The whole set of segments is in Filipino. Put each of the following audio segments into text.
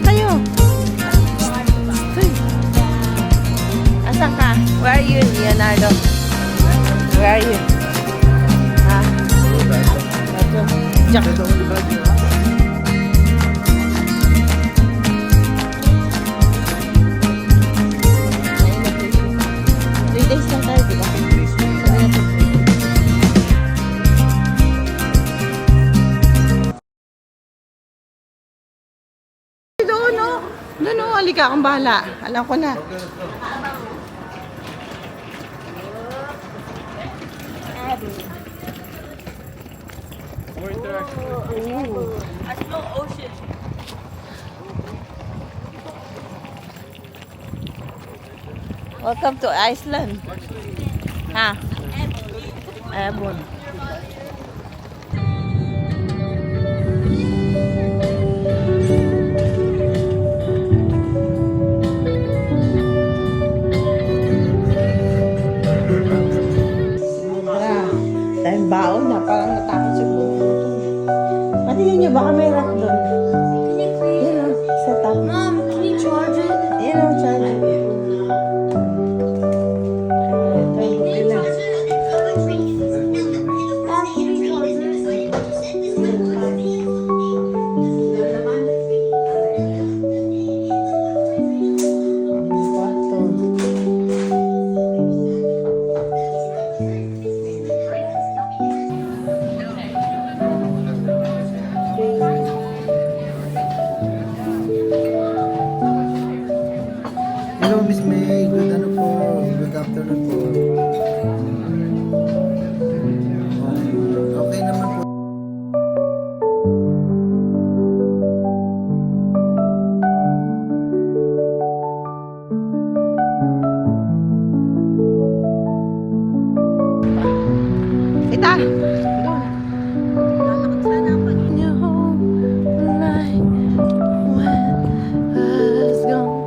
kayo? Uy. Asan ka? Where are you, Leonardo? Where are you? Ha? Diyan. Days lang tayo, di ba? Doon, no? Doon, no? Halika, akong bahala. Alam ko na. A slow ocean. Welcome to Iceland. Ha? Ebon. Dahil baon na, parang natakot sa buong. Patingin nyo, baka may rock doon. Yan o, set up. Mom, can you charge it? Yan o, charge it. Hello, Miss May. Good ano po. Good afternoon po. Okay naman po. Ita! Doon. Lalakad sana pag your home like when was gone.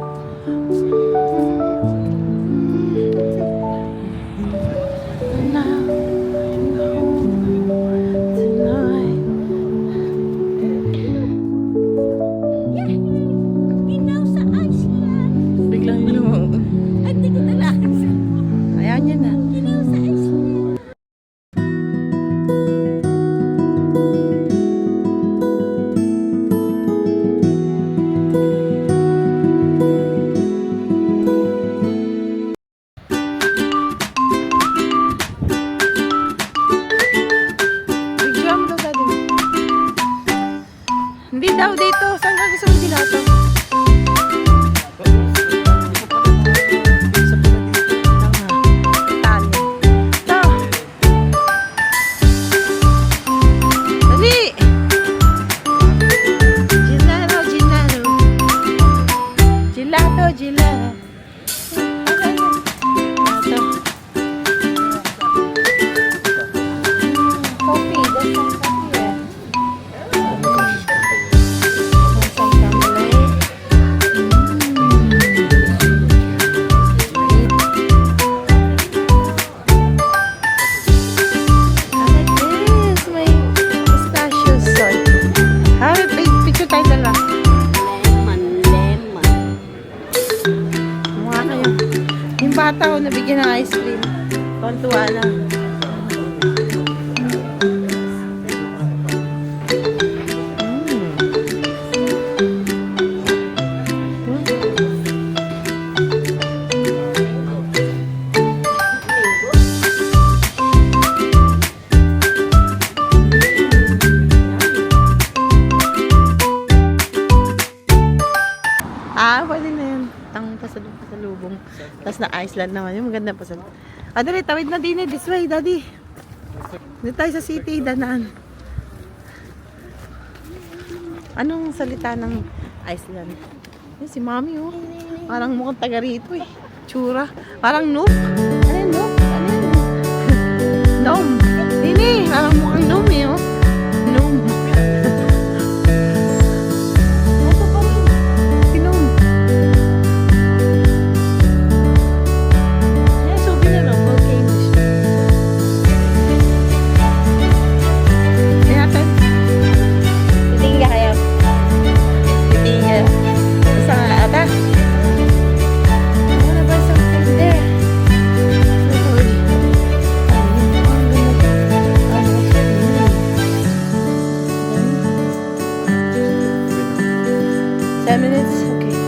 Now I'm home tonight. Ginaw sa Iceland. Biglang lumang. Hindi ko talaga sa Ayan niya na. ginaw sa Iceland. Big jump daw sabi mo. Hindi daw dito. Saan ka gusto mo dilato? Dali! Gelato, gelato. Gelato, gelato. Gelato. Coffee, there's some coffee here. Some chocolate. I like this. May pistachio salt. Ha? Picture tayo dala. Lemon, lemon. Mukha kayo. Yung bata ko nabigyan ng ice cream. Kontuwa na. Pwede na yun. Tang pasalubong. Tapos na Iceland naman. Yung maganda pasalubong. Dali, tawid na din eh. This way, daddy. Dito tayo sa city, danaan. Anong salita ng Iceland? Yung si mami, oh. Parang mukhang taga rito, eh. Tsura. Parang noob. Ano yun, noob? Ano yun? Nom. Dini, parang mukhang nom, eh, oh. Nom. Ito pa rin. Si nom. Yan, souvenir, oh. Volcanoes. Kaya natin. Titingin ka kayo. Titingin ka. 10 minutes? Okay.